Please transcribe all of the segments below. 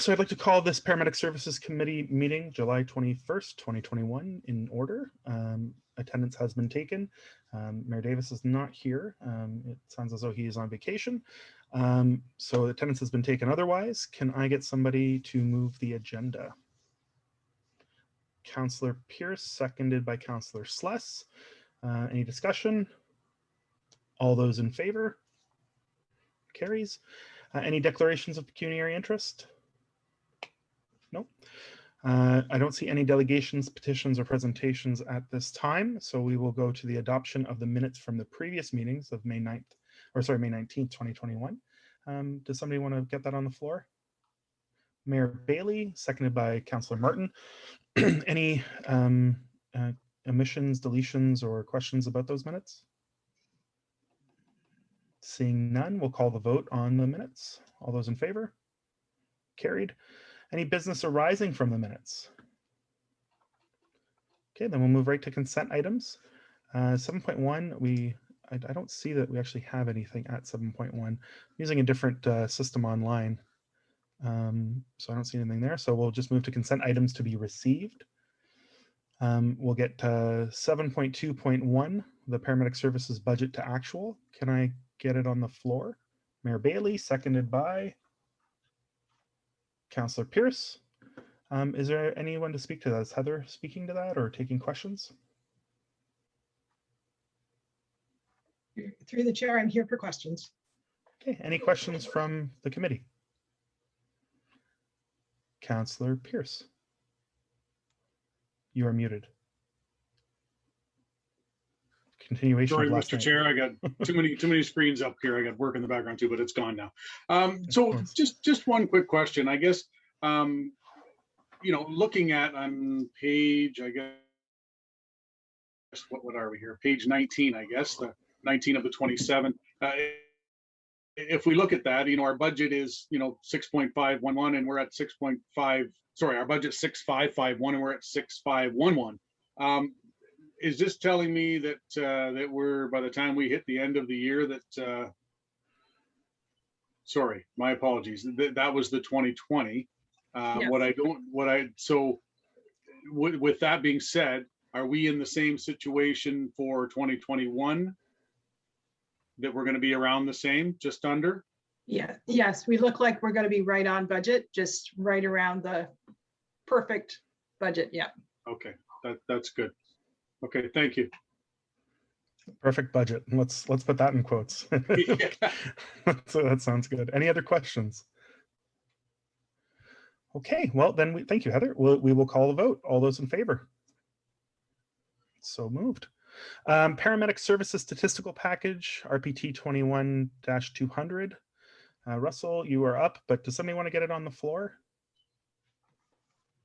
So I'd like to call this Paramedic Services Committee meeting July 21st, 2021 in order. Attendance has been taken. Mayor Davis is not here. It sounds as though he is on vacation. So attendance has been taken otherwise. Can I get somebody to move the agenda? Councillor Pierce, seconded by Councillor Sless. Any discussion? All those in favor? Carries. Any declarations of pecuniary interest? Nope. I don't see any delegations, petitions, or presentations at this time, so we will go to the adoption of the minutes from the previous meetings of May 19th, 2021. Does somebody want to get that on the floor? Mayor Bailey, seconded by Councillor Martin. Any omissions, deletions, or questions about those minutes? Seeing none, we'll call the vote on the minutes. All those in favor? Carried. Any business arising from the minutes? Okay, then we'll move right to consent items. 7.1, I don't see that we actually have anything at 7.1. Using a different system online. So I don't see anything there. So we'll just move to consent items to be received. We'll get 7.2.1, the Paramedic Services budget to actual. Can I get it on the floor? Mayor Bailey, seconded by Councillor Pierce. Is there anyone to speak to that? Is Heather speaking to that or taking questions? Through the chair, I'm here for questions. Okay, any questions from the committee? Councillor Pierce. You are muted. Continuation. Sorry, of last Mr. night. Chair, I got too many screens up here. I got work in the background too, but it's gone now. So just one quick question, I guess. Looking at on page, I guess, what are we here? Page 19, I guess, the 19 of the 27. If we look at that, our budget is 6.511, and we're at 6.5. Sorry, our budget's 6.551, and we're at 6.511. Is this telling me that that we're, by the time we hit the end of the year, that sorry, my apologies, that was the 2020. Yes. So with that being said, are we in the same situation for 2021, that we're going to be around the same, just under? Yeah, yes, we look like we're going to be right on budget, just right around the perfect budget. Yeah. Okay, that's good. Okay, thank you. Perfect budget. Let's put that in quotes. Yeah. So that sounds good. Any other questions? Okay, well then thank you, Heather. We will call the vote. All those in favor? So moved. Paramedic Services Statistical Package, RPT 21-200. Russell, you are up, but does somebody want to get it on the floor?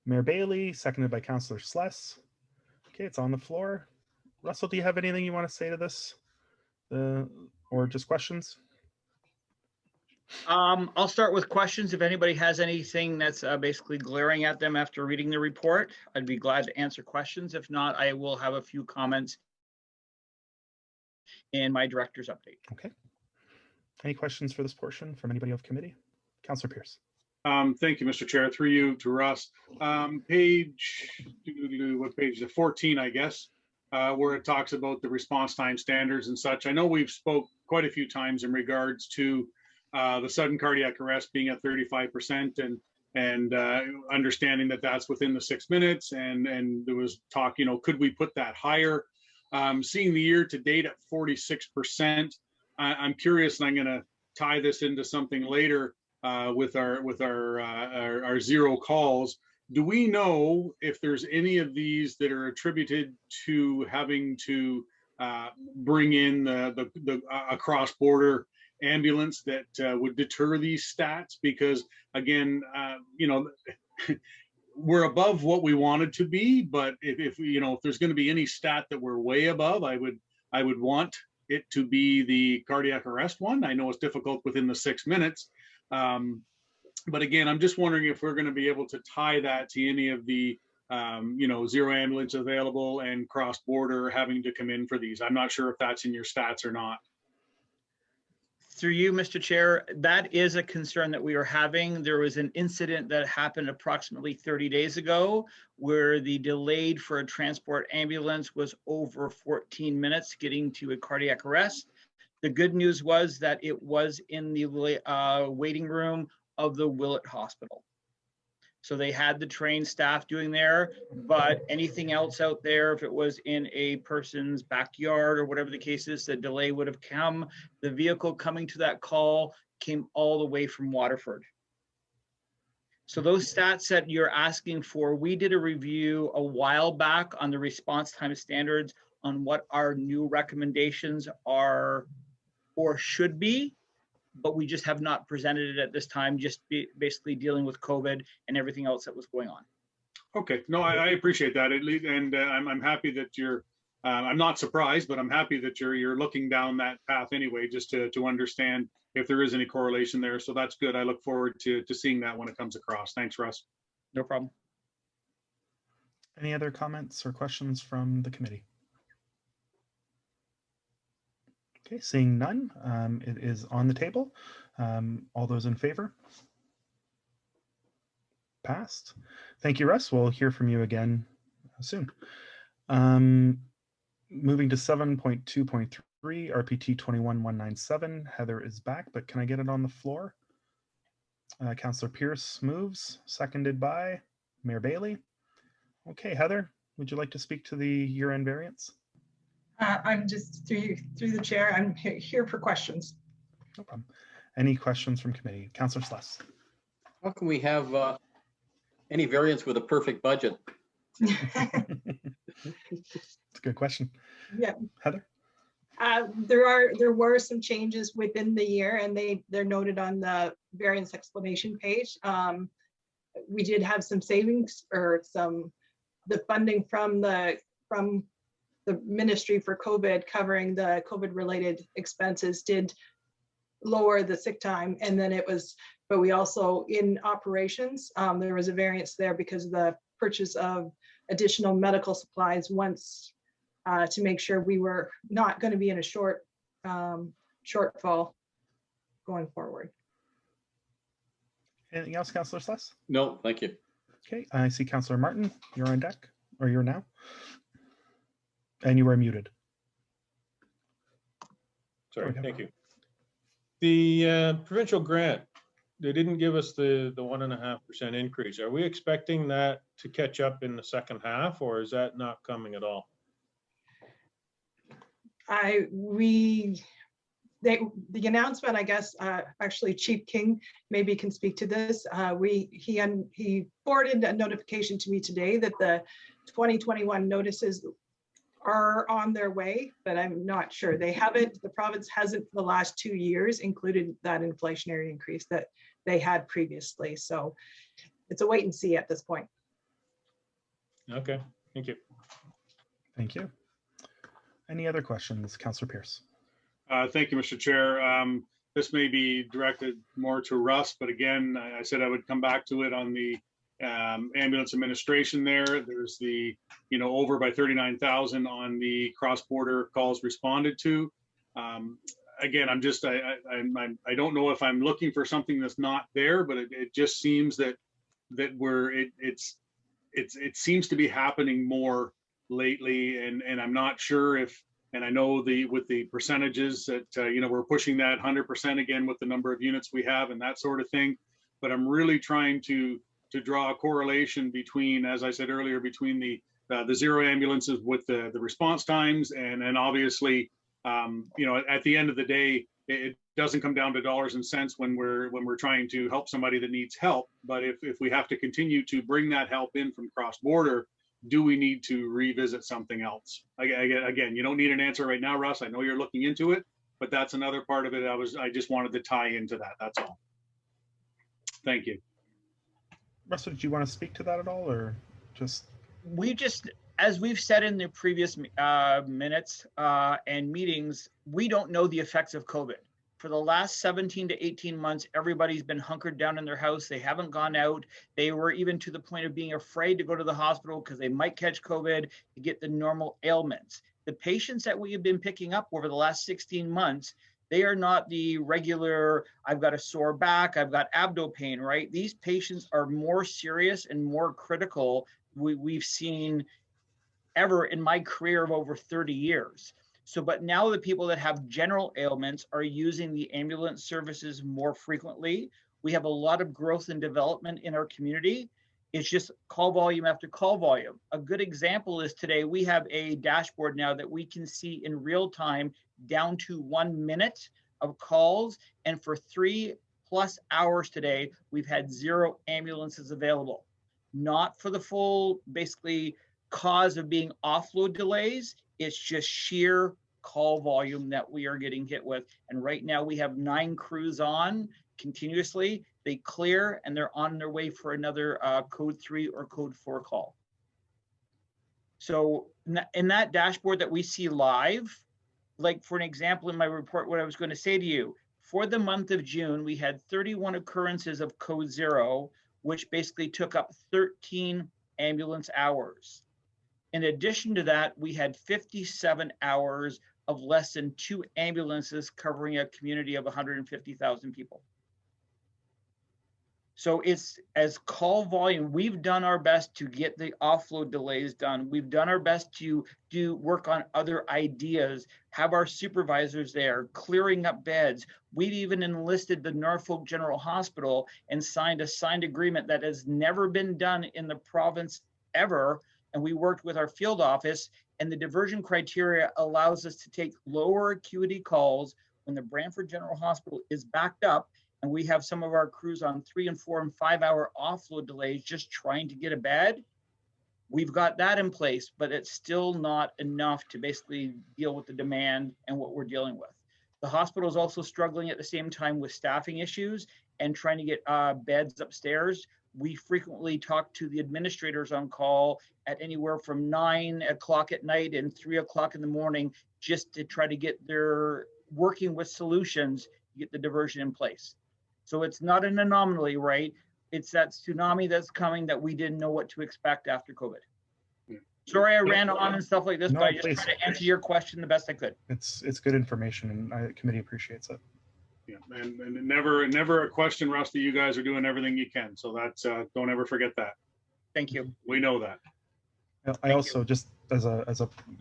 Mayor Bailey, seconded by Councillor Sless. Okay, it's on the floor. Russell, do you have anything you want to say to this? Or just questions? I'll start with questions. If anybody has anything that's basically glaring at them after reading the report, I'd be glad to answer questions. If not, I will have a few comments in my director's update. Okay. Any questions for this portion from anybody of committee? Councillor Pierce. Thank you, Mr. Chair. Through you to Russ. Page, what page? The 14, I guess, where it talks about the response time standards and such. I know we've spoke quite a few times in regards to the sudden cardiac arrest being at 35%, and understanding that that's within the 6 minutes. And there was talk, could we put that higher? Seeing the year to date at 46%, I'm curious, and I'm going to tie this into something later. With our zero calls, do we know if there's any of these that are attributed to having to bring in a cross-border ambulance that would deter these stats? Because again, we're above what we wanted to be, but if there's going to be any stat that we're way above, I would want it to be the cardiac arrest one. I know it's difficult within the 6 minutes. But again, I'm just wondering if we're going to be able to tie that to any of the, zero ambulance available and cross-border having to come in for these. I'm not sure if that's in your stats or not. Through you, Mr. Chair, that is a concern that we are having. There was an incident that happened approximately 30 days ago where the delayed for a transport ambulance was over 14 minutes getting to a cardiac arrest. The good news was that it was in the waiting room of the Willett Hospital. So they had the trained staff doing there, but anything else out there, if it was in a person's backyard or whatever the case is, the delay would have come. The vehicle coming to that call came all the way from Waterford. So those stats that you're asking for, we did a review a while back on the response time standards on what our new recommendations are or should be, but we just have not presented it at this time, just basically dealing with COVID and everything else that was going on. Okay, no, I appreciate that. And I'm happy that you're, I'm not surprised, but I'm happy that you're looking down that path anyway, just to understand if there is any correlation there. So that's good. I look forward to seeing that when it comes across. Thanks, Russ. No problem. Any other comments or questions from the committee? Okay, seeing none, it is on the table. All those in favor? Passed. Thank you, Russ. We'll hear from you again soon. Moving to 7.2.3, RPT 21197. Heather is back, but can I get it on the floor? Councillor Pierce moves, seconded by Mayor Bailey. Okay, Heather, would you like to speak to the year-end variance? I'm just through the chair. I'm here for questions. No problem. Any questions from committee? Councillor Sluss. How can we have any variance with a perfect budget? It's a good question. Yeah. Heather? There were some changes within the year, and they're noted on the variance explanation page. We did have some savings, or the funding from the ministry for COVID, covering the COVID related expenses, did lower the sick time. And then but we also, in operations, there was a variance there because of the purchase of additional medical supplies once, to make sure we were not going to be in a shortfall going forward. Anything else, Councillor Sluss? No, thank you. Okay, I see Councillor Martin. You're on deck, or you're now. And you are muted. Sorry, thank you. The provincial grant, they didn't give us the 1.5% increase. Are we expecting that to catch up in the second half, or is that not coming at all? The announcement, I guess, actually Chief King maybe can speak to this. He forwarded a notification to me today that the 2021 notices are on their way, but I'm not sure. They haven't, the province hasn't for the last 2 years included that inflationary increase that they had previously. So it's a wait and see at this point. Okay, thank you. Thank you. Any other questions, Councillor Pierce? Thank you, Mr. Chair. This may be directed more to Russ, but again, I said I would come back to it on the ambulance administration there. There's the, over by 39,000 on the cross-border calls responded to. Again, I don't know if I'm looking for something that's not there, but it just seems that it seems to be happening more lately, and I'm not sure if, and I know with the percentages that we're pushing that 100% again with the number of units we have and that sort of thing, but I'm really trying to draw a correlation between, as I said earlier, between the zero ambulances with the response times, and obviously at the end of the day, it doesn't come down to dollars and cents when we're trying to help somebody that needs help. But if we have to continue to bring that help in from cross-border, do we need to revisit something else? Again, you don't need an answer right now, Russ. I know you're looking into it, but that's another part of it. I just wanted to tie into that. That's all. Thank you. Russell, did you want to speak to that at all, or just? As we've said in the previous minutes and meetings, we don't know the effects of COVID. For the last 17 to 18 months, everybody's been hunkered down in their house. They haven't gone out. They were even to the point of being afraid to go to the hospital because they might catch COVID to get the normal ailments. The patients that we have been picking up over the last 16 months, They are not the regular, I've got a sore back, I've got abdo pain, right? These patients are more serious and more critical we've seen ever in my career of over 30 years. So, but now the people that have general ailments are using the ambulance services more frequently. We have a lot of growth and development in our community. It's just call volume after call volume. A good example is today we have a dashboard now that we can see in real time down to 1 minute of calls. And for 3+ hours today, we've had 0 ambulances available. Not for the full, basically, cause of being offload delays. It's just sheer call volume that we are getting hit with. And right now we have 9 crews on continuously. They clear and they're on their way for another code 3 or code 4 call. So in that dashboard that we see live, like for an example in my report, what I was going to say to you, for the month of June, we had 31 occurrences of code 0, which basically took up 13 ambulance hours. In addition to that, we had 57 hours of less than 2 ambulances covering a community of 150,000 people. So it's as call volume, we've done our best to get the offload delays done. We've done our best to do work on other ideas, have our supervisors there, clearing up beds. We've even enlisted the Norfolk General Hospital and signed a signed agreement that has never been done in the province ever. And we worked with our field office, and the diversion criteria allows us to take lower acuity calls when the Brantford General Hospital is backed up, and we have some of our crews on 3 and 4 and 5 hour offload delays just trying to get a bed. We've got that in place, but it's still not enough to basically deal with the demand and what we're dealing with. The hospital is also struggling at the same time with staffing issues and trying to get beds upstairs. We frequently talk to the administrators on call at anywhere from 9 o'clock at night and 3 o'clock in the morning, just to try to get their working with solutions to get the diversion in place. So it's not an anomaly, right? It's that tsunami that's coming that we didn't know what to expect after COVID. Sorry, I ran on and stuff like this, No, but I just please. tried to answer your question the best I could. It's good information, and the committee appreciates it. Yeah, and never a question, Russ, that you guys are doing everything you can. So that's don't ever forget that. Thank you. We know that. I also just as a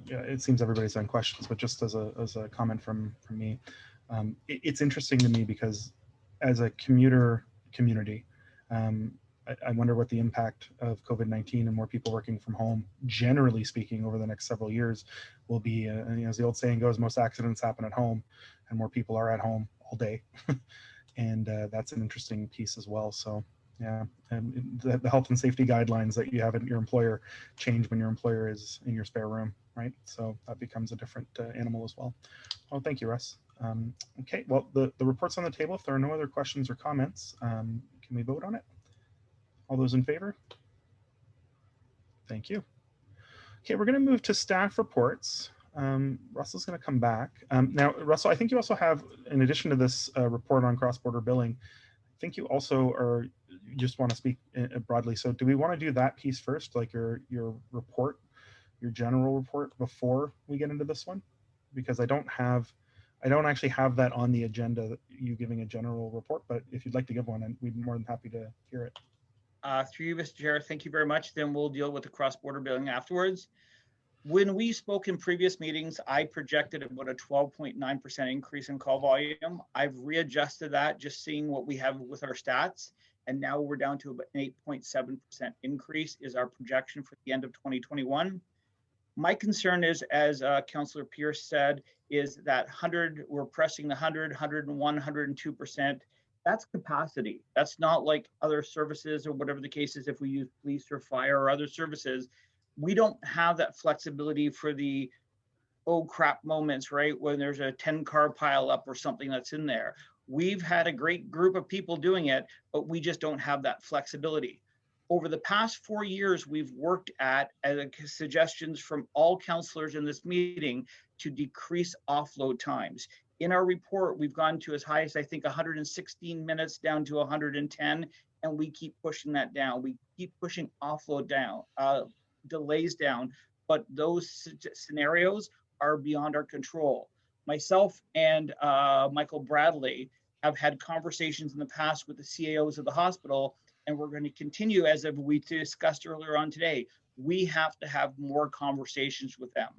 yeah, it seems everybody's done questions, but just as a comment from me, it's interesting to me because as a commuter community, I wonder what the impact of COVID-19 and more people working from home, generally speaking, over the next several years will be. As the old saying goes, most accidents happen at home, and more people are at home all day. And that's an interesting piece as well. So yeah, and the health and safety guidelines that you have at your employer change when your employer is in your spare room, right? So that becomes a different animal as well. Oh, thank you, Russ. Okay, well, the report's on the table. If there are no other questions or comments, can we vote on it? All those in favor? Thank you. Okay, we're going to move to staff reports. Russell's going to come back. Now, Russell, I think you also have, in addition to this report on cross-border billing, I think you also you just want to speak broadly. So do we want to do that piece first, like your report, your general report, before we get into this one? Because I don't actually have that on the agenda, you giving a general report, but if you'd like to give one, we'd be more than happy to hear it. Through you, Mr. Chair, thank you very much. Then we'll deal with the cross-border billing afterwards. When we spoke in previous meetings, I projected about a 12.9% increase in call volume. I've readjusted that, just seeing what we have with our stats. And now we're down to about an 8.7% increase is our projection for the end of 2021. My concern is, as Councillor Pierce said, is that we're pressing the 100, 101, 102%. That's capacity. That's not like other services or whatever the case is. If we use police or fire or other services, we don't have that flexibility for the oh crap moments, right? When there's a 10-car pile up or something that's in there. We've had a great group of people doing it, but we just don't have that flexibility. Over the past 4 years, we've worked at suggestions from all councillors in this meeting to decrease offload times. In our report, we've gone to as high as, I think, 116 minutes down to 110, and we keep pushing that down. We keep pushing offload down, delays down, but those scenarios are beyond our control. myself and Michael Bradley have had conversations in the past with the CAOs of the hospital, and we're going to continue, as we discussed earlier on today. We have to have more conversations with them.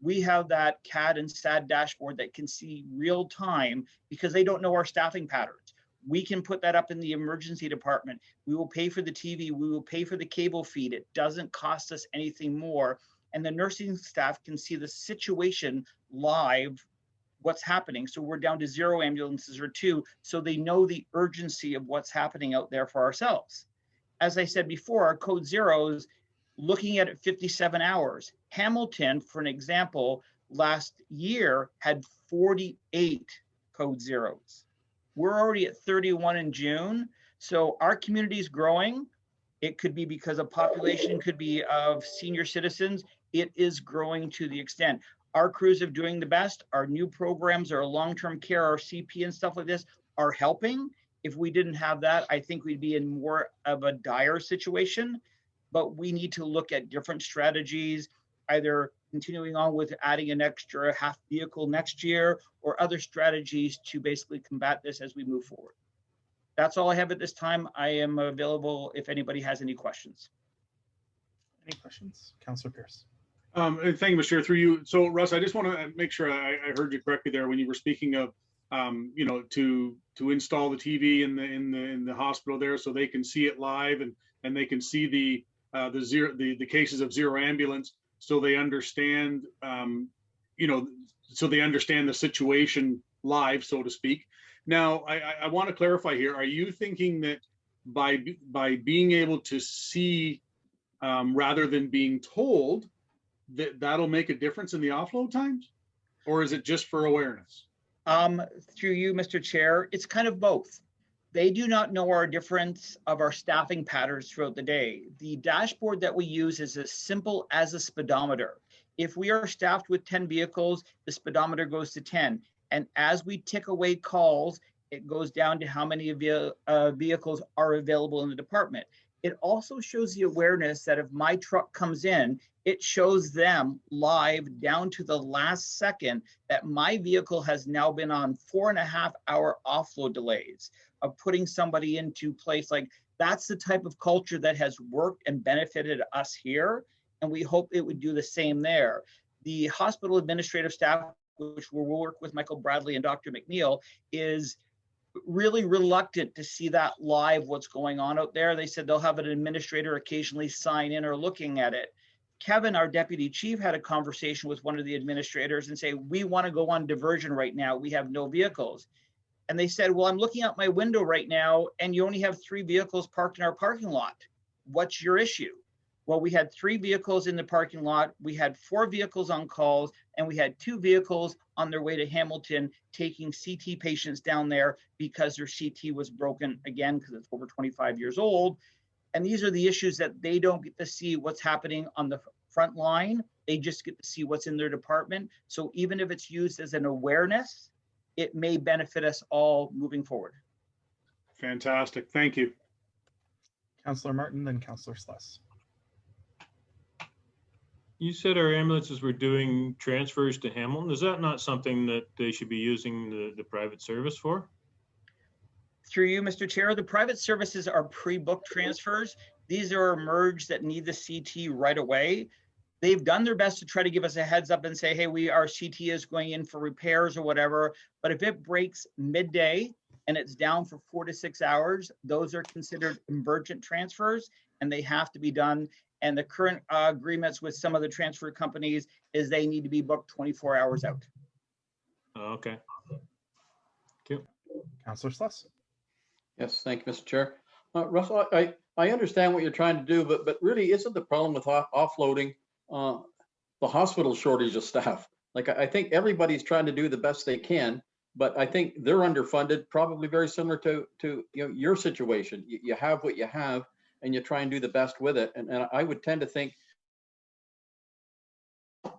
We have that CAD and SAD dashboard that can see real time because they don't know our staffing patterns. We can put that up in the emergency department. We will pay for the TV. We will pay for the cable feed. It doesn't cost us anything more. And the nursing staff can see the situation live, what's happening. So we're down to 0 ambulances or 2. So they know the urgency of what's happening out there for ourselves. As I said before, our code zeros, looking at it 57 hours. Hamilton, for an example, last year had 48 code zeros. We're already at 31 in June. So our community is growing. It could be because of population, could be of senior citizens. It is growing to the extent. Our crews are doing the best. Our new programs, our long-term care, our CP and stuff like this are helping. If we didn't have that, I think we'd be in more of a dire situation. But we need to look at different strategies, either continuing on with adding an extra half vehicle next year or other strategies to basically combat this as we move forward. That's all I have at this time. I am available if anybody has any questions. Any questions? Councillor Pierce. Thank you, Mr. Chair, through you. So Russ, I just want to make sure I heard you correctly there when you were speaking of, you know, to install the TV in the hospital there so they can see it live and they can see the cases of 0 ambulance, so they understand, you know, so they understand the situation live, so to speak. Now, I want to clarify here. Are you thinking that by being able to see rather than being told, that'll make a difference in the offload times? Or is it just for awareness? Through you, Mr. Chair, it's kind of both. They do not know our difference of our staffing patterns throughout the day. The dashboard that we use is as simple as a speedometer. If we are staffed with 10 vehicles, the speedometer goes to 10. And as we tick away calls, it goes down to how many vehicles are available in the department. It also shows the awareness that if my truck comes in, it shows them live down to the last second that my vehicle has now been on 4.5-hour offload delays of putting somebody into place. Like, that's the type of culture that has worked and benefited us here. And we hope it would do the same there. The hospital administrative staff, which we'll work with Michael Bradley and Dr. McNeil, is really reluctant to see that live, what's going on out there. They said they'll have an administrator occasionally sign in or looking at it. Kevin, our deputy chief, had a conversation with one of the administrators and say, we want to go on diversion right now. We have no vehicles. And they said, well, I'm looking out my window right now and you only have 3 vehicles parked in our parking lot. What's your issue? Well, we had 3 vehicles in the parking lot. We had 4 vehicles on calls, and we had 2 vehicles on their way to Hamilton taking CT patients down there because their CT was broken again because it's over 25 years old. And these are the issues that they don't get to see what's happening on the front line. They just get to see what's in their department. So even if it's used as an awareness, it may benefit us all moving forward. Fantastic. Thank you. Councillor Martin, then Councillor Sless. You said our ambulances were doing transfers to Hamilton. Is that not something that they should be using the private service for? Through you, Mr. Chair, the private services are pre-booked transfers. These are emerge that need the CT right away. They've done their best to try to give us a heads up and say, hey, our CT is going in for repairs or whatever. But if it breaks midday and it's down for 4 to 6 hours, those are considered emergent transfers and they have to be done. And the current agreements with some of the transfer companies is they need to be booked 24 hours out. Okay. Thank you. Councillor Sless. Yes, thank you, Mr. Chair. Russell, I understand what you're trying to do, but really isn't the problem with offloading the hospital shortage of staff? Like, I think everybody's trying to do the best they can, but I think they're underfunded, probably very similar to your situation. You have what you have, and you try and do the best with it. And I would tend to think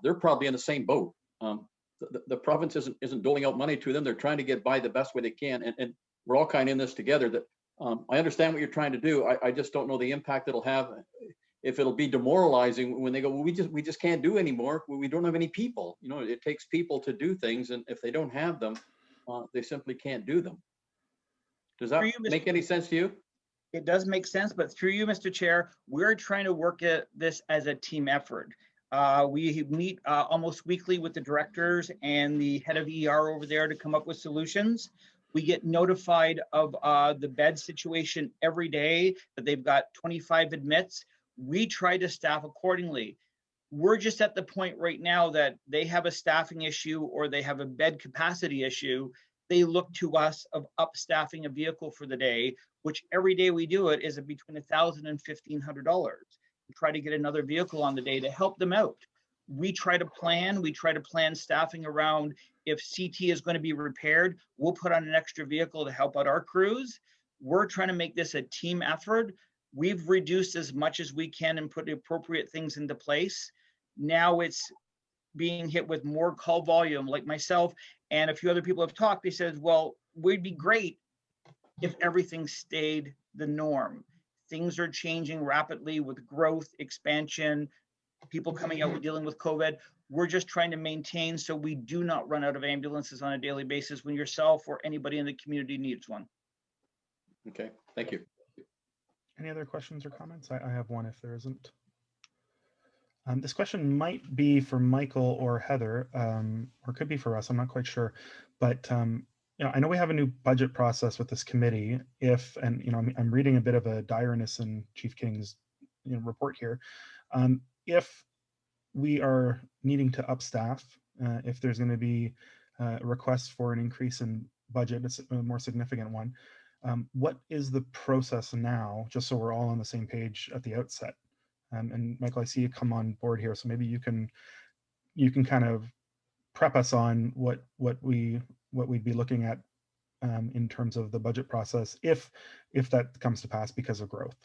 they're probably in the same boat. The province isn't doling out money to them. They're trying to get by the best way they can. And we're all kind of in this together. That I understand what you're trying to do. I just don't know the impact it'll have if it'll be demoralizing when they go, well, we just can't do anymore. We don't have any people. You know, it takes people to do things, and if they don't have them, they simply can't do them. Does that make any sense to you? It does make sense, but through you, Mr. Chair, we're trying to work at this as a team effort. We meet almost weekly with the directors and the head of ER over there to come up with solutions. We get notified of the bed situation every day, that they've got 25 admits. We try to staff accordingly. We're just at the point right now that they have a staffing issue or they have a bed capacity issue. They look to us of upstaffing a vehicle for the day, which every day we do it is between $1,000 and $1,500 to try to get another vehicle on the day to help them out. We try to plan staffing around if CT is going to be repaired, we'll put on an extra vehicle to help out our crews. We're trying to make this a team effort. We've reduced as much as we can and put the appropriate things into place. Now it's being hit with more call volume, like myself and a few other people have talked. They said, well, we'd be great if everything stayed the norm. Things are changing rapidly with growth, expansion, people coming out dealing with COVID. We're just trying to maintain so we do not run out of ambulances on a daily basis when yourself or anybody in the community needs one. Okay, thank you. Any other questions or comments? I have one if there isn't. This question might be for Michael or Heather, or could be for us. I'm not quite sure, but you know, I know we have a new budget process with this committee. And you know, I'm reading a bit of a direness in Chief King's report here. If we are needing to upstaff, if there's going to be requests for an increase in budget, it's a more significant one. What is the process now, just so we're all on the same page at the outset? And Michael, I see you come on board here, so maybe you can kind of prep us on what we'd be looking at in terms of the budget process, if that comes to pass because of growth.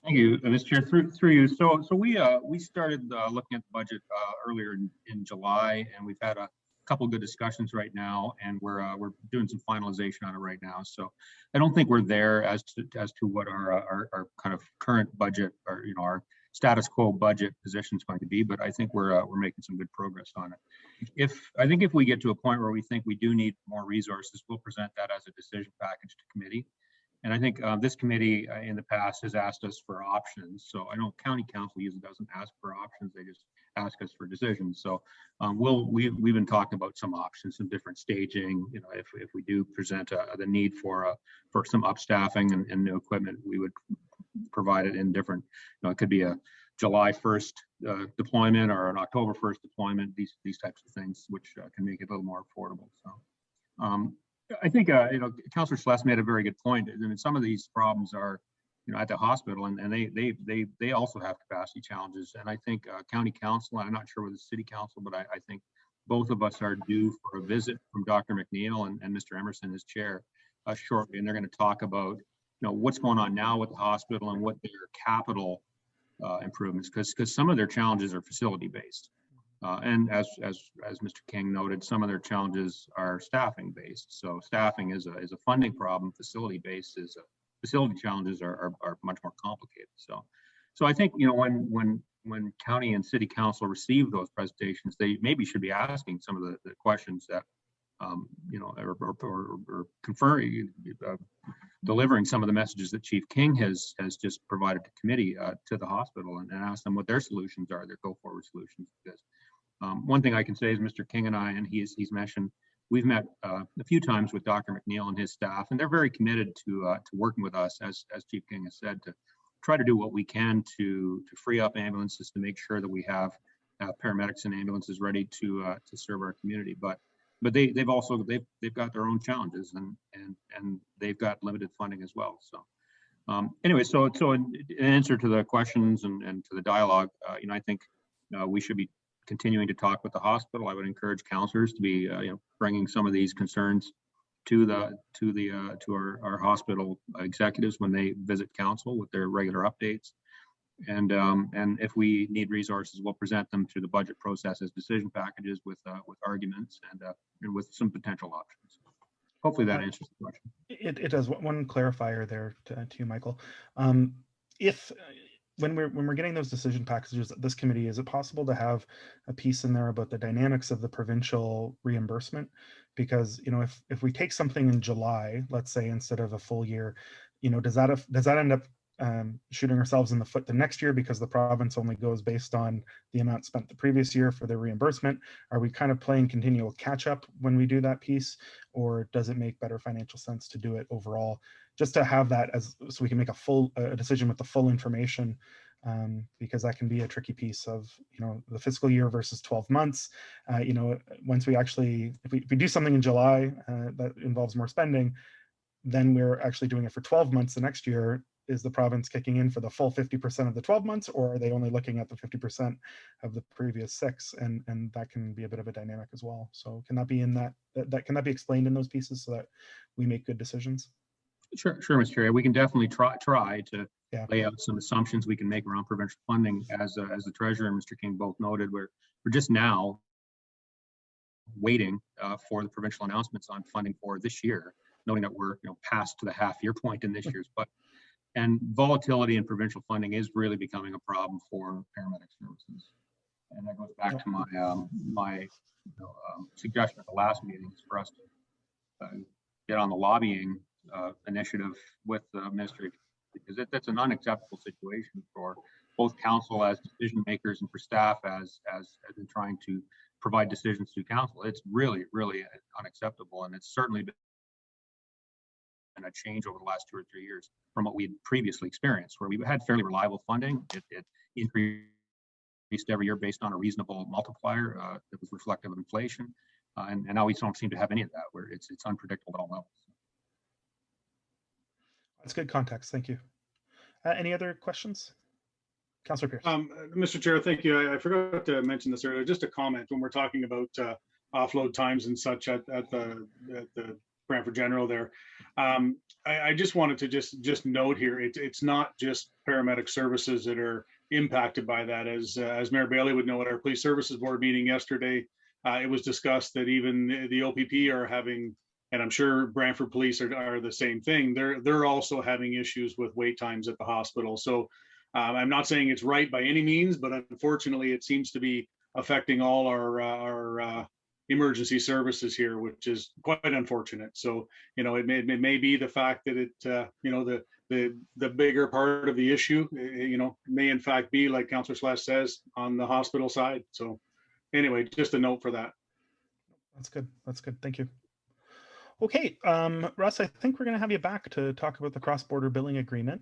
Thank you, Mr. Chair. Through you. So we started looking at the budget earlier in July, and we've had a couple of good discussions right now, and we're doing some finalization on it right now. So I don't think we're there as to what our kind of current budget, or our status quo budget position is going to be, but I think we're making some good progress on it. I think if we get to a point where we think we do need more resources, we'll present that as a decision package to committee. And I think this committee in the past has asked us for options. So I know county council usually doesn't ask for options; they just ask us for decisions. So we've been talking about some options, some different staging. If we do present the need for some upstaffing and new equipment, we would provide it in different. It could be a July 1st deployment or an October 1st deployment. These types of things, which can make it a little more affordable. So. I think Councillor Celeste made a very good point. I mean, some of these problems are, at the hospital, and they also have capacity challenges. And I think county council, I'm not sure with the city council, but I think both of us are due for a visit from Dr. McNeil and Mr. Emerson as chair shortly, and they're going to talk about what's going on now with the hospital and what their capital improvements, because some of their challenges are facility based. And as Mr. King noted, some of their challenges are staffing based. So staffing is a funding problem. Facility based facility challenges are much more complicated. So I think when county and city council receive those presentations, they maybe should be asking some of the questions that or conferring, delivering some of the messages that Chief King has just provided to committee to the hospital, and ask them what their solutions are, their go forward solutions. Because one thing I can say is Mr. King and I, and he's mentioned, we've met a few times with Dr. McNeil and his staff, and they're very committed to working with us, as Chief King has said, to try to do what we can to free up ambulances, to make sure that we have paramedics and ambulances ready to serve our community. But they've got their own challenges, and they've got limited funding as well. So anyway, so in answer to the questions and to the dialogue, I think we should be continuing to talk with the hospital. I would encourage councillors to be bringing some of these concerns to our hospital executives when they visit council with their regular updates. And if we need resources, we'll present them through the budget process as decision packages with arguments and with some potential options. Hopefully that answers the question. It does. One clarifier there to you, Michael. if when we're getting those decision packages at this committee, is it possible to have a piece in there about the dynamics of the provincial reimbursement? Because, you know, if we take something in July, let's say, instead of a full year, you know, does that end up shooting ourselves in the foot the next year because the province only goes based on the amount spent the previous year for the reimbursement? Are we kind of playing continual catch up when we do that piece, or does it make better financial sense to do it overall, just to have that as, so we can make a decision with the full information, because that can be a tricky piece of, you know, the fiscal year versus 12 months. You know, once we actually, if we do something in July that involves more spending, then we're actually doing it for 12 months the next year. Is the province kicking in for the full 50% of the 12 months, or are they only looking at the 50% of the previous 6? And that can be a bit of a dynamic as well. So can that be in can that be explained in those pieces so that we make good decisions? Sure, Mr. Chair. We can definitely try to lay out some assumptions we can make around provincial funding. As the treasurer and Mr. King both noted, we're just now waiting for the provincial announcements on funding for this year, noting that we're, you know, past to the half-year point in this year's budget. And volatility in provincial funding is really becoming a problem for paramedic services. And that goes back to my suggestion at the last meeting, is for us to get on the lobbying initiative with the ministry, because that's an unacceptable situation for both council as decision makers and for staff as in trying to provide decisions to council. It's really, really unacceptable, and it's certainly been a change over the last 2 or 3 years from what we had previously experienced, where we had fairly reliable funding. It increased every year based on a reasonable multiplier that was reflective of inflation, and now we don't seem to have any of that, where it's unpredictable at all levels. That's good context. Thank you. Any other questions? Councillor Pierce. Mr. Chair, thank you. I forgot to mention this earlier. Just a comment when we're talking about offload times and such at the Brantford General there. I just wanted to just note here, it's not just paramedic services that are impacted by that. As Mayor Bailey would know, at our Police Services Board meeting yesterday, it was discussed that even the OPP are having, and I'm sure Brantford Police are the same thing. They're also having issues with wait times at the hospital. So I'm not saying it's right by any means, but unfortunately, it seems to be affecting all our emergency services here, which is quite unfortunate. So, you know, it may be the fact that you know, the bigger part of the issue, you know, may in fact be, like Councillor Celeste says, on the hospital side. So anyway, just a note for that. That's good. That's good. Thank you. Okay, Russ, I think we're going to have you back to talk about the cross-border billing agreement.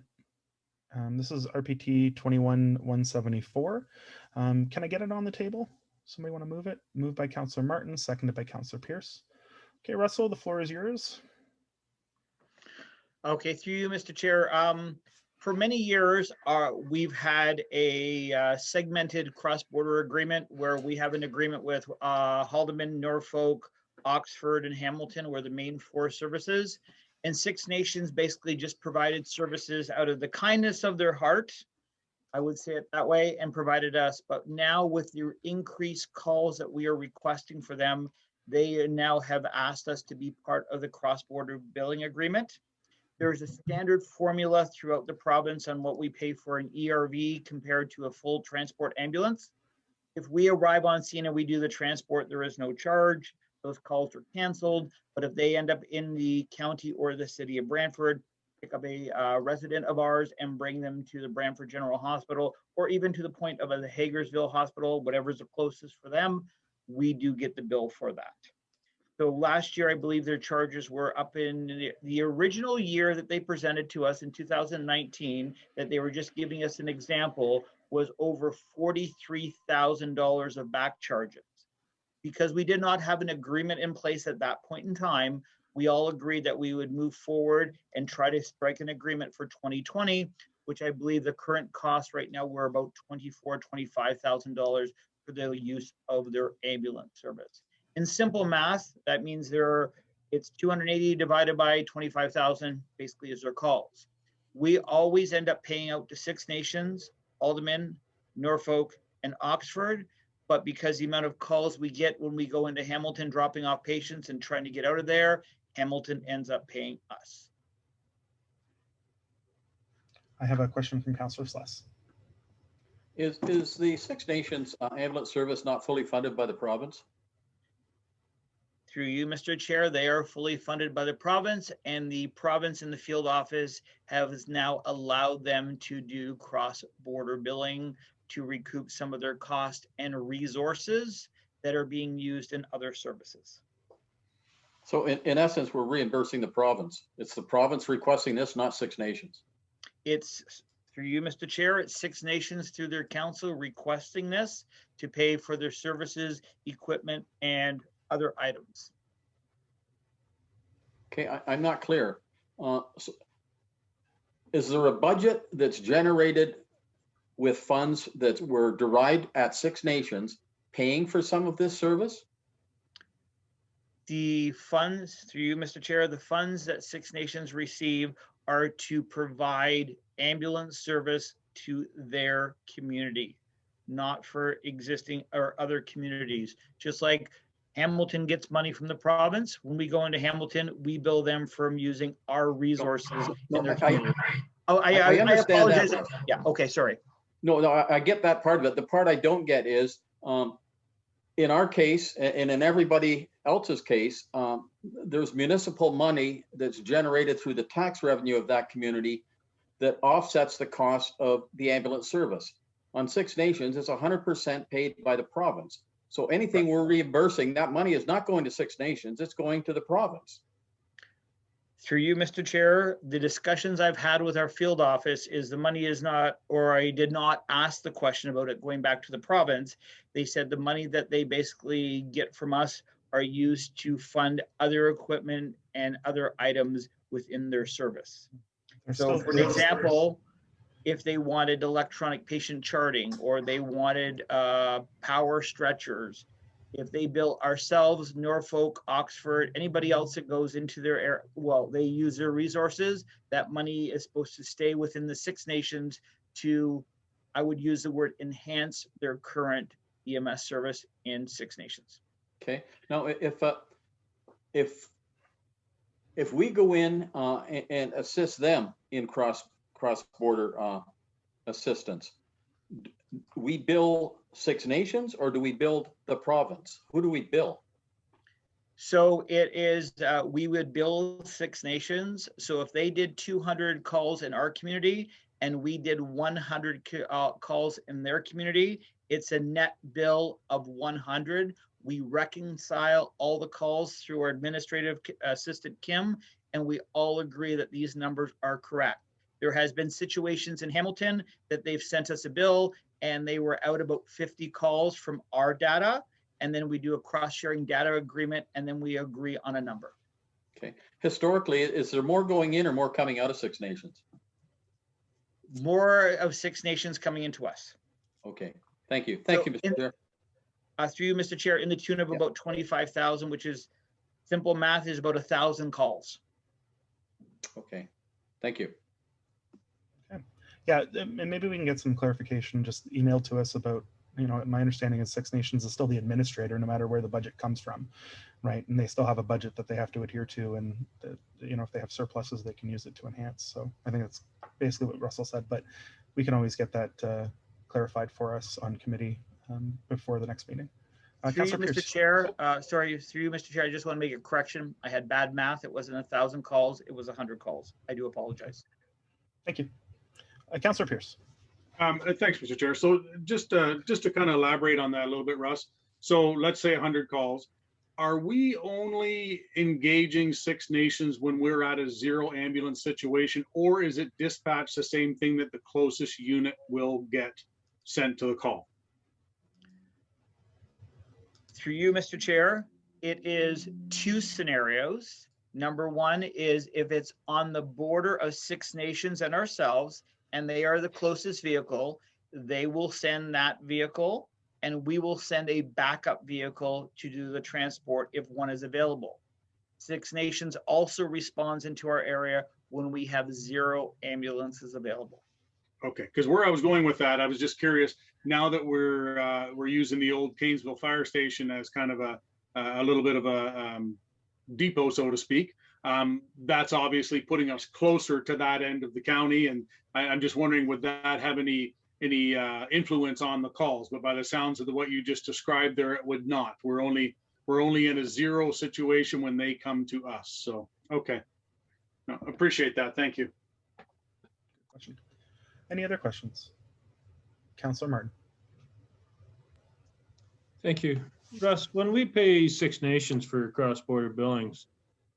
This is RPT 21-174. Can I get it on the table? Somebody want to move it? Moved by Councillor Martin, seconded by Councillor Pierce. Okay, Russell, the floor is yours. Okay, through you, Mr. Chair. For many years, we've had a segmented cross-border agreement where we have an agreement with Haldimand, Norfolk, Oxford, and Hamilton were the main 4 services. And Six Nations basically just provided services out of the kindness of their heart, I would say it that way, and provided us. But now with the increased calls that we are requesting for them, they now have asked us to be part of the cross-border billing agreement. There's a standard formula throughout the province on what we pay for an ERV compared to a full transport ambulance. If we arrive on scene and we do the transport, there is no charge. Those calls are canceled. But if they end up in the county or the city of Brantford, pick up a resident of ours and bring them to the Brantford General Hospital, or even to the point of the Hagersville Hospital, whatever's the closest for them, we do get the bill for that. So last year, I believe their charges were up in the original year that they presented to us in 2019, that they were just giving us an example, was over $43,000 of back charges. Because we did not have an agreement in place at that point in time, we all agreed that we would move forward and try to strike an agreement for 2020, which I believe the current cost right now, we're about $25,000 for the use of their ambulance service. In simple math, that means it's 280 divided by 25,000, basically is their calls. We always end up paying out to Six Nations, Haldimand, Norfolk, and Oxford. But because the amount of calls we get when we go into Hamilton, dropping off patients and trying to get out of there, Hamilton ends up paying us. I have a question from Councillor Sless. Is the Six Nations ambulance service not fully funded by the province? Through you, Mr. Chair, they are fully funded by the province, and the province and the field office has now allowed them to do cross-border billing to recoup some of their cost and resources that are being used in other services. So in essence, we're reimbursing the province. It's the province requesting this, not Six Nations. It's through you, Mr. Chair, it's Six Nations through their council requesting this to pay for their services, equipment, and other items. Okay, I'm not clear. So is there a budget that's generated with funds that were derived at Six Nations paying for some of this service? The funds, through you, Mr. Chair, the funds that Six Nations receive are to provide ambulance service to their community, not for existing or other communities. Just like Hamilton gets money from the province, when we go into Hamilton, we bill them from using our resources in their community. I understand apologize. that. Yeah, okay, sorry. No, I get that part of it. The part I don't get is, in our case, and in everybody else's case, there's municipal money that's generated through the tax revenue of that community that offsets the cost of the ambulance service. On Six Nations, it's 100% paid by the province. So anything we're reimbursing, that money is not going to Six Nations, it's going to the province. Through you, Mr. Chair, the discussions I've had with our field office is the money is not, or I did not ask the question about it going back to the province. They said the money that they basically get from us are used to fund other equipment and other items within their service. So for example, if they wanted electronic patient charting or they wanted power stretchers, if they bill ourselves, Norfolk, Oxford, anybody else that goes into their area, well, they use their resources, that money is supposed to stay within the Six Nations to, I would use the word, enhance their current EMS service in Six Nations. Okay. Now, if we go in and assist them in cross-border assistance, we bill Six Nations or do we bill the province? Who do we bill? So it is, we would bill Six Nations. So if they did 200 calls in our community and we did 100 calls in their community, it's a net bill of 100. We reconcile all the calls through our administrative assistant, Kim, and we all agree that these numbers are correct. There has been situations in Hamilton that they've sent us a bill and they were out about 50 calls from our data. And then we do a cross-sharing data agreement and then we agree on a number. Okay. Historically, is there more going in or more coming out of Six Nations? More of Six Nations coming into us. Okay. Thank you. Thank you, Mr. Chair. Through you, Mr. Chair, in the tune of about 25,000, which is simple math, is about 1,000 calls. Okay. Thank you. Yeah, and maybe we can get some clarification, just email to us about, you know, my understanding is Six Nations is still the administrator, no matter where the budget comes from, right? And they still have a budget that they have to adhere to, and you know, if they have surpluses, they can use it to enhance. So I think that's basically what Russell said, but we can always get that clarified for us on committee before the next meeting. Through you, Mr. Chair, sorry, through you, Mr. Chair, I just want to make a correction. I had bad math. It wasn't 1,000 calls. It was 100 calls. I do apologize. Thank you. Councillor Pierce. Thanks, Mr. Chair. So just to kind of elaborate on that a little bit, Russ. So let's say 100 calls. Are we only engaging Six Nations when we're at a zero ambulance situation, or is it dispatch the same thing that the closest unit will get sent to the call? Through you, Mr. Chair, it is two scenarios. Number one is if it's on the border of Six Nations and ourselves, and they are the closest vehicle, they will send that vehicle and we will send a backup vehicle to do the transport if one is available. Six Nations also responds into our area when we have zero ambulances available. Okay, because where I was going with that, I was just curious, now that we're using the old Painesville Fire Station as kind of a little bit of a depot, so to speak, that's obviously putting us closer to that end of the county, and I'm just wondering, would that have any influence on the calls? But by the sounds of what you just described there, it would not. We're only in a zero situation when they come to us. So, okay. No, appreciate that. Thank you. Question. Any other questions? Councillor Martin. Thank you. Russ, when we pay Six Nations for cross-border billings,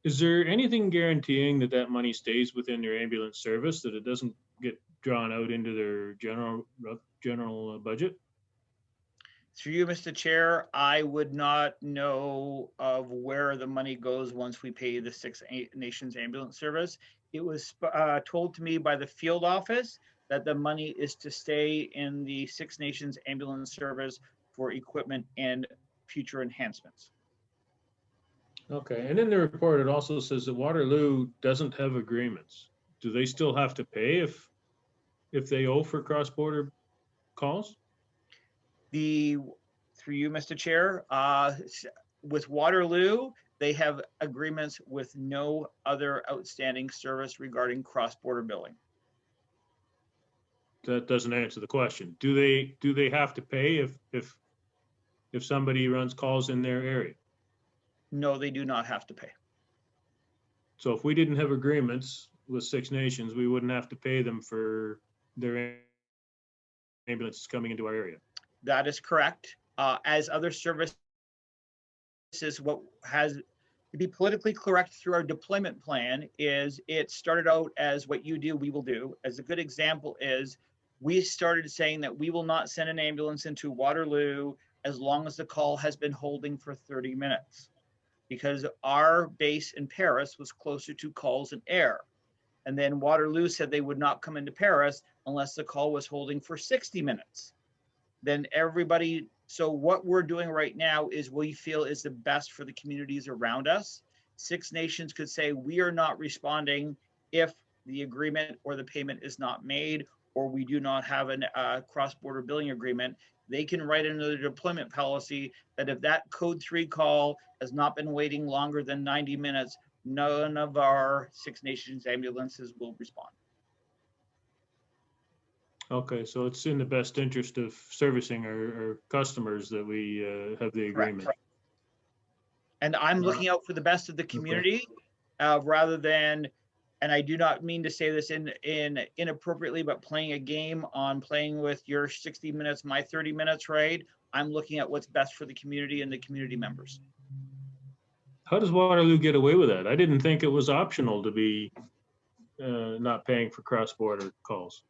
is there anything guaranteeing that that money stays within their ambulance service, that it doesn't get drawn out into their general budget? Through you, Mr. Chair, I would not know of where the money goes once we pay the Six Nations ambulance service. It was told to me by the field office that the money is to stay in the Six Nations ambulance service for equipment and future enhancements. Okay, and in the report, it also says that Waterloo doesn't have agreements. Do they still have to pay if they owe for cross-border calls? Through you, Mr. Chair, with Waterloo, they have agreements with no other outstanding service regarding cross-border billing. That doesn't answer the question. Do they have to pay if somebody runs calls in their area? No, they do not have to pay. So if we didn't have agreements with Six Nations, we wouldn't have to pay them for their ambulances coming into our area. That is correct. As other services, what has to be politically correct through our deployment plan is it started out as what you do, we will do. As a good example is we started saying that we will not send an ambulance into Waterloo as long as the call has been holding for 30 minutes. Because our base in Paris was closer to calls in air. And then Waterloo said they would not come into Paris unless the call was holding for 60 minutes. Then everybody, so what we're doing right now is we feel is the best for the communities around us. Six Nations could say we are not responding if the agreement or the payment is not made, or we do not have a cross-border billing agreement. They can write into the deployment policy that if that code 3 call has not been waiting longer than 90 minutes, none of our Six Nations ambulances will respond. Okay, so it's in the best interest of servicing our customers that we have the agreement. Correct. And I'm looking out for the best of the community rather than, and I do not mean to say this in inappropriately, but playing a game on playing with your 60 minutes, my 30 minutes, right? I'm looking at what's best for the community and the community members. How does Waterloo get away with that? I didn't think it was optional to be not paying for cross-border calls.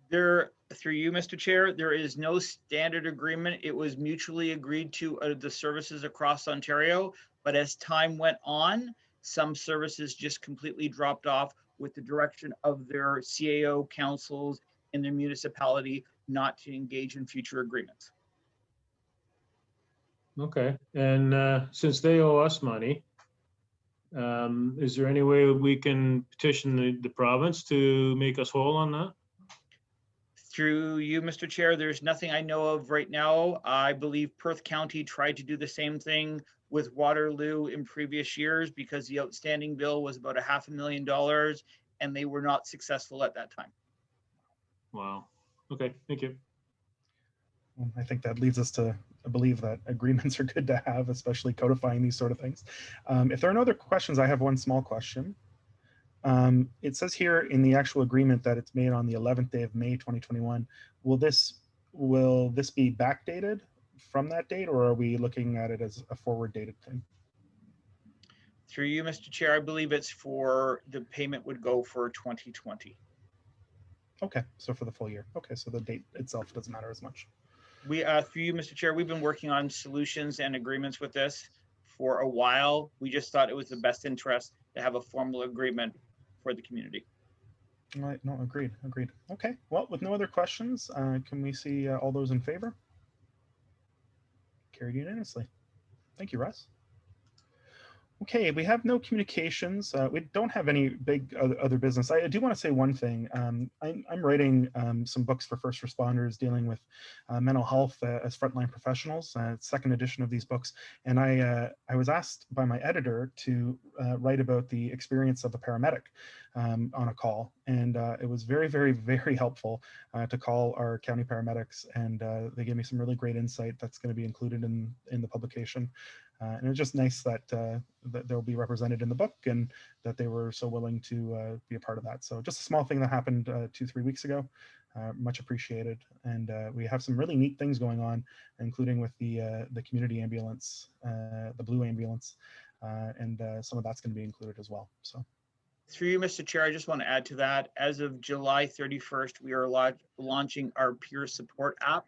There, through you, Mr. Chair, there is no standard agreement. It was mutually agreed to the services across Ontario, but as time went on, some services just completely dropped off with the direction of their CAO councils in their municipality not to engage in future agreements. Okay, and since they owe us money, is there any way we can petition the province to make us whole on that? Through you, Mr. Chair, there's nothing I know of right now. I believe Perth County tried to do the same thing with Waterloo in previous years because the outstanding bill was about $500,000 and they were not successful at that time. Wow. Okay, thank you. Well, I think that leads us to believe that agreements are good to have, especially codifying these sort of things. If there are no other questions, I have one small question. It says here in the actual agreement that it's made on the 11th day of May 2021. Will this be backdated from that date, or are we looking at it as a forward dated thing? Through you, Mr. Chair, I believe it's for the payment would go for 2020. Okay, so for the full year. Okay, so the date itself doesn't matter as much. We, through you, Mr. Chair, we've been working on solutions and agreements with this for a while. We just thought it was the best interest to have a formal agreement for the community. All right, no, agreed. Okay, well, with no other questions, can we see all those in favor? Carried unanimously. Thank you, Russ. Okay, we have no communications. We don't have any big other business. I do want to say one thing. I'm writing some books for first responders dealing with mental health as frontline professionals. Second edition of these books, and I was asked by my editor to write about the experience of a paramedic on a call, and it was very, very, very helpful to call our county paramedics, and they gave me some really great insight that's going to be included in the publication. And it's just nice that that they'll be represented in the book and that they were so willing to be a part of that. So just a small thing that happened 2-3 weeks ago, much appreciated. And we have some really neat things going on, including with the community ambulance, the blue ambulance, and some of that's going to be included as well. So. Through you, Mr. Chair, I just want to add to that. As of July 31st, we are launching our peer support app.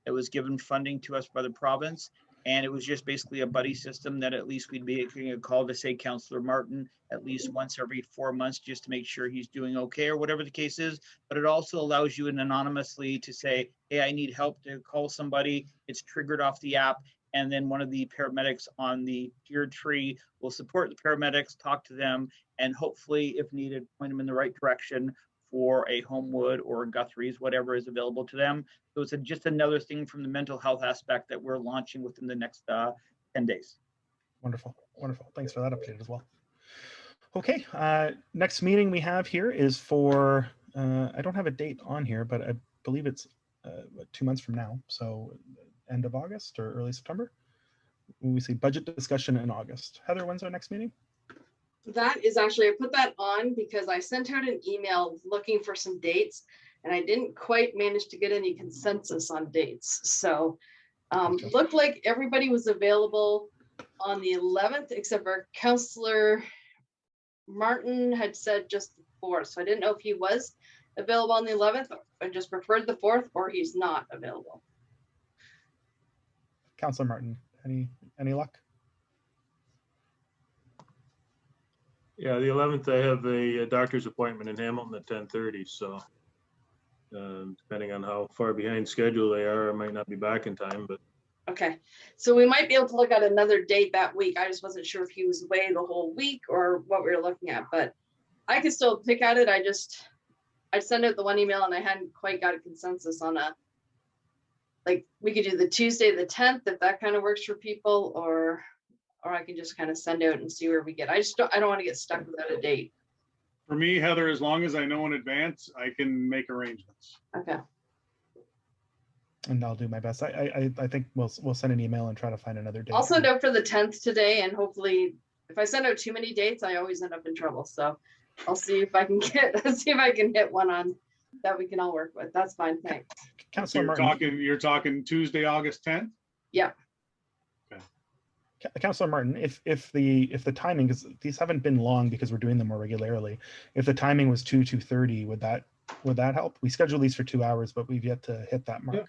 It was given funding to us by the province. And it was just basically a buddy system that at least we'd be making a call to, say, Councillor Martin at least once every 4 months just to make sure he's doing okay or whatever the case is. But it also allows you anonymously to say, hey, I need help, to call somebody. It's triggered off the app. And then one of the paramedics on the tiered tree will support the paramedics, talk to them, and hopefully, if needed, point them in the right direction for a Homewood or a Guthrie's, whatever is available to them. So it's just another thing from the mental health aspect that we're launching within the next 10 days. Wonderful, wonderful. Thanks for that update as well. Okay, next meeting we have here is for, I don't have a date on here, but I believe it's 2 months from now. So end of August or early September. When we say budget discussion in August. Heather, when's our next meeting? That is actually, I put that on because I sent out an email looking for some dates and I didn't quite manage to get any consensus on dates. So looked like everybody was available on the 11th, except for Councillor Martin had said just the 4th. So I didn't know if he was available on the 11th or just preferred the 4th, or he's not available. Councillor Martin, any luck? Yeah, the 11th, I have a doctor's appointment in Hamilton at 10:30. So depending on how far behind schedule they are, I might not be back in time, but. Okay, so we might be able to look at another date that week. I just wasn't sure if he was away the whole week or what we were looking at, but I could still pick at it. I sent out the one email and I hadn't quite got a consensus on like we could do the Tuesday, the 10th, if that kind of works for people, or I can just kind of send out and see where we get. I don't want to get stuck without a date. For me, Heather, as long as I know in advance, I can make arrangements. Okay. And I'll do my best. I think we'll send an email and try to find another date. I'll send out for the 10th today, and hopefully if I send out too many dates, I always end up in trouble. So I'll see if I can hit one on that we can all work with. That's fine. Thanks. Councillor You're Martin. you're talking Tuesday, August 10th? Yeah. Councillor Martin, if the timing, because these haven't been long because we're doing them more regularly, if the timing was 2:30, would that help? We schedule these for 2 hours, but we've yet to hit that mark. Yeah.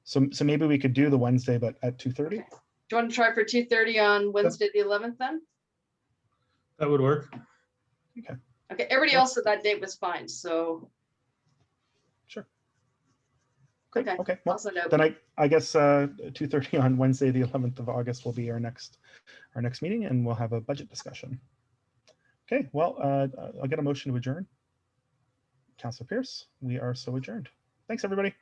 So maybe we could do the Wednesday, but at 2:30. Okay. Do you want to try for 2:30 on Wednesday the 11th then? That would work. Okay. Okay. Everybody else at that date was fine. So. Sure. Great. Okay. Well, out. then I guess 2:30 on Wednesday, the 11th of August will be our next meeting, and we'll have a budget discussion. Okay. Well, I'll get a motion to adjourn. Councillor Pierce, we are so adjourned. Thanks, everybody.